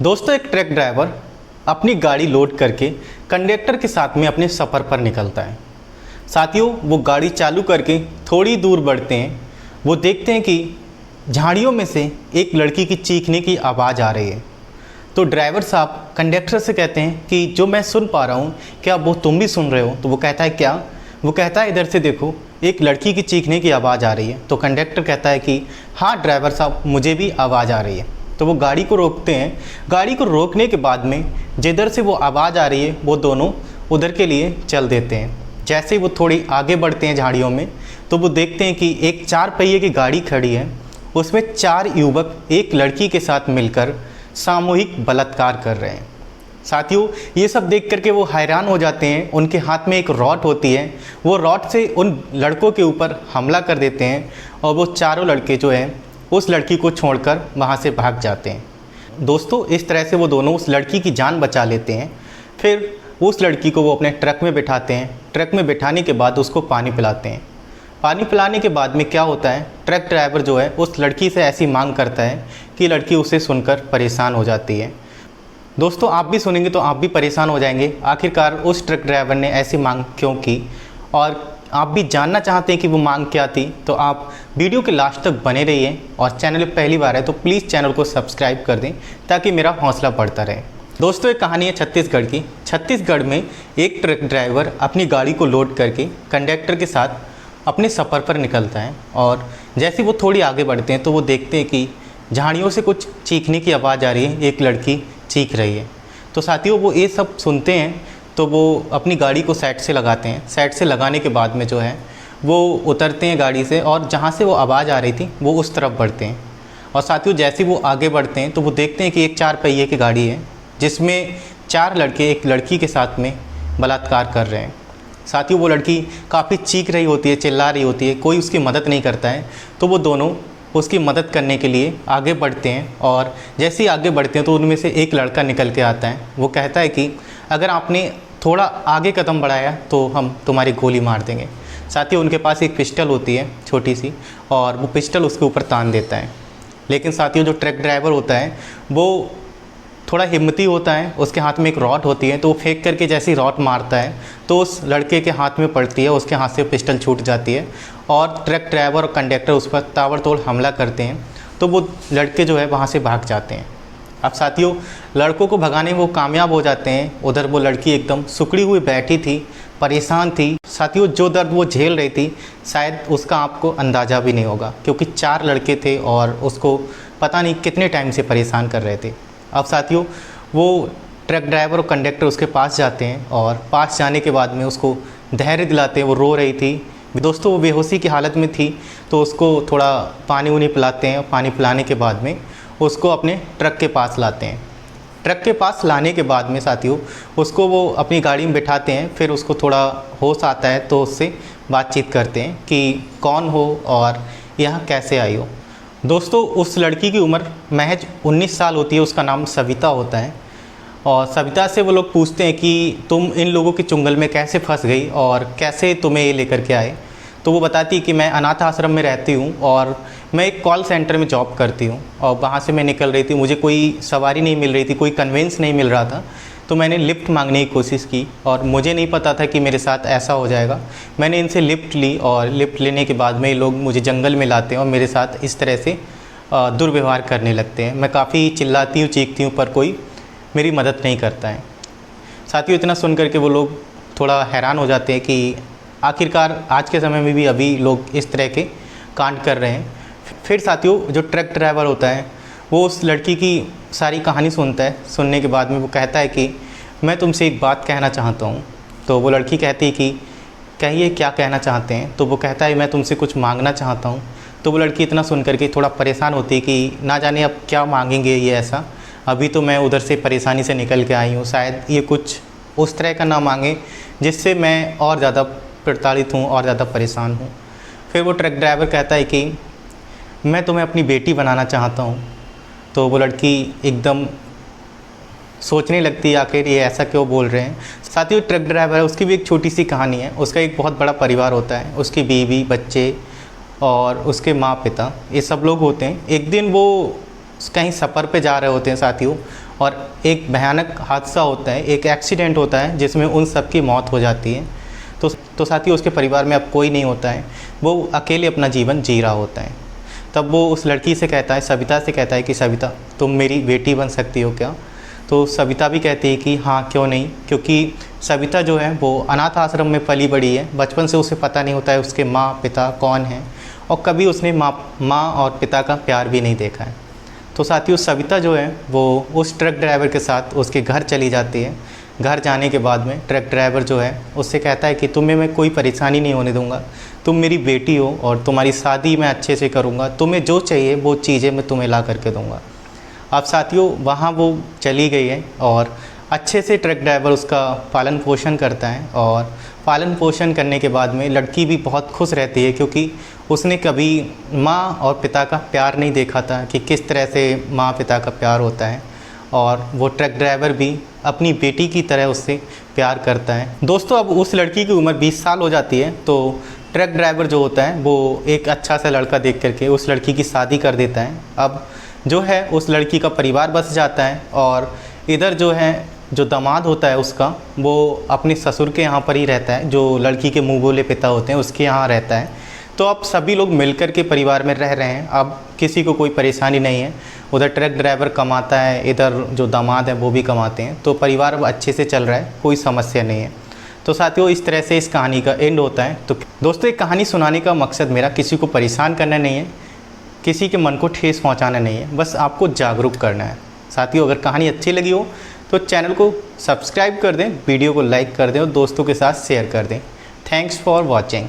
दोस्तों, एक truck driver अपनी गाड़ी लोड करके कंडक्टर के साथ में अपने सफ़र पर निकलता है। साथियों, वो गाड़ी चालू करके थोड़ी दूर बढ़ते हैं। वो देखते हैं कि झाड़ियों में से एक लड़की की चीखने की आवाज़ आ रही है। तो ड्राइवर साहब कंडक्टर से कहते हैं कि जो मैं सुन पा रहा हूँ, क्या वो तुम भी सुन रहे हो? तो वो कहता है क्या? वो कहता है इधर से देखो, एक लड़की की चीखने की आवाज़ आ रही है। तो कंडक्टर कहता है कि हाँ ड्राइवर साहब, मुझे भी आवाज़ आ रही है। तो वो गाड़ी को रोकते हैं। गाड़ी को रोकने के बाद में जिधर से वो आवाज़ आ रही है वो दोनों उधर के लिए चल देते हैं। जैसे ही वो थोड़ी आगे बढ़ते हैं झाड़ियों में, तो वो देखते हैं कि एक 4 पहिए की गाड़ी खड़ी है। उसमें 4 युवक एक लड़की के साथ मिलकर सामूहिक बलात्कार कर रहे हैं। साथियों, ये सब देख करके वो हैरान हो जाते हैं। उनके हाथ में एक रॉड होती है, वो रॉड से उन लड़कों के ऊपर हमला कर देते हैं और वो चारों लड़के जो हैं उस लड़की को छोड़कर वहाँ से भाग जाते हैं। दोस्तों, इस तरह से वो दोनों उस लड़की की जान बचा लेते हैं। फिर उस लड़की को वो अपने ट्रक में बिठाते हैं। ट्रक में बिठाने के बाद उसको पानी पिलाते हैं। पानी पिलाने के बाद में क्या होता है, ट्रक ड्राइवर जो है उस लड़की से ऐसी मांग करता है कि लड़की उसे सुनकर परेशान हो जाती है। दोस्तों, आप भी सुनेंगे तो आप भी परेशान हो जाएंगे, आखिरकार उस ट्रक ड्राइवर ने ऐसी मांग क्यों की। और आप भी जानना चाहते हैं कि वो मांग क्या थी, तो आप वीडियो के लास्ट तक बने रहिए। और चैनल पे पहली बार है तो प्लीज़ चैनल को सब्सक्राइब कर दें ताकि मेरा हौसला बढ़ता रहे। दोस्तों, एक कहानी है छत्तीसगढ़ की। छत्तीसगढ़ में एक ट्रक ड्राइवर अपनी गाड़ी को लोड करके कंडक्टर के साथ अपने सफ़र पर निकलता है। और जैसे वो थोड़ी आगे बढ़ते हैं तो वो देखते हैं कि झाड़ियों से कुछ चीखने की आवाज़ आ रही है, एक लड़की चीख रही है। तो साथियों, वो ये सब सुनते हैं तो वो अपनी गाड़ी को साइड से लगाते हैं। साइड से लगाने के बाद में जो है वो उतरते हैं गाड़ी से और जहाँ से वो आवाज़ आ रही थी वो उस तरफ बढ़ते हैं। और साथियों, जैसे वो आगे बढ़ते हैं तो वो देखते हैं कि एक 4 पहिए की गाड़ी है जिसमें 4 लड़के एक लड़की के साथ में बलात्कार कर रहे हैं। साथियों, वो लड़की काफ़ी चीख रही होती है, चिल्ला रही होती है, कोई उसकी मदद नहीं करता है। तो वो दोनों उसकी मदद करने के लिए आगे बढ़ते हैं। और जैसे ही आगे बढ़ते हैं तो उनमें से एक लड़का निकल के आता है। वो कहता है कि अगर आपने थोड़ा आगे कदम बढ़ाया तो हम तुम्हारी गोली मार देंगे। साथ ही उनके पास एक पिस्टल होती है छोटी सी, और वो पिस्टल उसके ऊपर तान देता है। लेकिन साथियों, जो ट्रक ड्राइवर होता है वो थोड़ा हिम्मती होता है। उसके हाथ में एक रॉड होती है, तो वो फेंक करके जैसे ही रॉड मारता है तो उस लड़के के हाथ में पड़ती है, उसके हाथ से पिस्टल छूट जाती है और ट्रक ड्राइवर और कंडक्टर उस पर ताबड़तोड़ हमला करते हैं। तो वो लड़के जो है वहाँ से भाग जाते हैं। अब साथियों, लड़कों को भगाने में वो कामयाब हो जाते हैं। उधर वो लड़की एकदम सुकड़ी हुई बैठी थी, परेशान थी। साथियों, जो दर्द वो झेल रही थी शायद उसका आपको अंदाज़ा भी नहीं होगा, क्योंकि 4 लड़के थे और उसको पता नहीं कितने टाइम से परेशान कर रहे थे। अब साथियों, वो ट्रक ड्राइवर और कंडक्टर उसके पास जाते हैं और पास जाने के बाद में उसको धैर्य दिलाते हैं। वो रो रही थी दोस्तों, वो बेहोशी की हालत में थी। तो उसको थोड़ा पानी उनी पिलाते हैं। पानी पिलाने के बाद में उसको अपने ट्रक के पास लाते हैं। ट्रक के पास लाने के बाद में साथियों उसको वो अपनी गाड़ी में बिठाते हैं। फिर उसको थोड़ा होश आता है तो उससे बातचीत करते हैं कि कौन हो और यहाँ कैसे आई हो। दोस्तों, उस लड़की की उम्र महज 19 साल होती है। उसका नाम सविता होता है। और सविता से वो लोग पूछते हैं कि तुम इन लोगों के चुंगल में कैसे फंस गई और कैसे तुम्हें ये लेकर के आए। तो वो बताती है कि मैं अनाथ आश्रम में रहती हूँ और मैं एक कॉल सेंटर में जॉब करती हूँ और वहाँ से मैं निकल रही थी। मुझे कोई सवारी नहीं मिल रही थी, कोई कन्वेंस नहीं मिल रहा था। तो मैंने लिफ्ट मांगने की कोशिश की और मुझे नहीं पता था कि मेरे साथ ऐसा हो जाएगा। मैंने इनसे लिफ्ट ली और लिफ्ट लेने के बाद में ये लोग मुझे जंगल में लाते हैं और मेरे साथ इस तरह से दुर्व्यवहार करने लगते हैं। मैं काफ़ी चिल्लाती हूँ, चीखती हूँ, पर कोई मेरी मदद नहीं करता है। साथियों, इतना सुन करके वो लोग थोड़ा हैरान हो जाते हैं कि आखिरकार आज के समय में भी अभी लोग इस तरह के कांड कर रहे हैं। फिर साथियों, जो ट्रक ड्राइवर होता है वो उस लड़की की सारी कहानी सुनता है। सुनने के बाद में वो कहता है कि मैं तुमसे एक बात कहना चाहता हूँ। तो वो लड़की कहती है कि कहिए, क्या कहना चाहते हैं? तो वो कहता है मैं तुमसे कुछ मांगना चाहता हूँ। तो वो लड़की इतना सुन करके थोड़ा परेशान होती है कि ना जाने अब क्या मांगेंगे ये ऐसा। अभी तो मैं उधर से परेशानी से निकल के आई हूँ, शायद ये कुछ उस तरह का ना मांगे जिससे मैं और ज़्यादा प्रताड़ित हूँ और ज़्यादा परेशान हूँ। फिर वो ट्रक ड्राइवर कहता है कि मैं तुम्हें अपनी बेटी बनाना चाहता हूँ। तो वो लड़की एकदम सोचने लगती है आखिर ये ऐसा क्यों बोल रहे हैं। साथ ही ट्रक ड्राइवर है, उसकी भी एक छोटी सी कहानी है। उसका एक बहुत बड़ा परिवार होता है, उसकी बीवी, बच्चे और उसके माँ पिता, ये सब लोग होते हैं। एक दिन वो कहीं सफ़र पे जा रहे होते हैं साथियों, और एक भयानक हादसा होता है, एक एक्सीडेंट होता है जिसमें उन सब की मौत हो जाती है। तो साथियों उसके परिवार में अब कोई नहीं होता है, वो अकेले अपना जीवन जी रहा होता है। तब वो उस लड़की से कहता है, सविता से कहता है कि सविता तुम मेरी बेटी बन सकती हो क्या? तो सविता भी कहती है कि हाँ क्यों नहीं, क्योंकि सविता जो है वो अनाथ आश्रम में पली बड़ी है। बचपन से उसे पता नहीं होता है उसके माँ पिता कौन हैं और कभी उसने माँ और पिता का प्यार भी नहीं देखा है। तो साथियों सविता जो है वो उस ट्रक ड्राइवर के साथ उसके घर चली जाती है। घर जाने के बाद में ट्रक ड्राइवर जो है उससे कहता है कि तुम्हें मैं कोई परेशानी नहीं होने दूंगा, तुम मेरी बेटी हो और तुम्हारी शादी मैं अच्छे से करूंगा, तुम्हें जो चाहिए वो चीज़ें मैं तुम्हें ला करके दूंगा। अब साथियों वहाँ वो चली गई है और अच्छे से ट्रक ड्राइवर उसका पालन पोषण करता है और पालन पोषण करने के बाद में लड़की भी बहुत खुश रहती है, क्योंकि उसने कभी माँ और पिता का प्यार नहीं देखा था कि किस तरह से माँ पिता का प्यार होता है, और वो ट्रक ड्राइवर भी अपनी बेटी की तरह उससे प्यार करता है। दोस्तों अब उस लड़की की उम्र 20 साल हो जाती है, तो ट्रक ड्राइवर जो होता है वो एक अच्छा सा लड़का देख करके उस लड़की की शादी कर देता है। अब जो है उस लड़की का परिवार बस जाता है और इधर जो है जो दामाद होता है उसका वो अपने ससुर के यहाँ पर ही रहता है, जो लड़की के मुँह बोले पिता होते हैं उसके यहाँ रहता है। तो अब सभी लोग मिलकर के परिवार में रह रहे हैं, अब किसी को कोई परेशानी नहीं है। उधर ट्रक ड्राइवर कमाता है, इधर जो दामाद है वो भी कमाते हैं, तो परिवार अब अच्छे से चल रहा है, कोई समस्या नहीं है। तो साथियों इस तरह से इस कहानी का एंड होता है। तो दोस्तों एक कहानी सुनाने का मकसद मेरा किसी को परेशान करना नहीं है, किसी के मन को ठेस पहुंचाना नहीं है, बस आपको जागरूक करना है। साथियों अगर कहानी अच्छी लगी हो तो चैनल को सब्सक्राइब कर दें, वीडियो को लाइक कर दें और दोस्तों के साथ शेयर कर दें। Thanks for watching.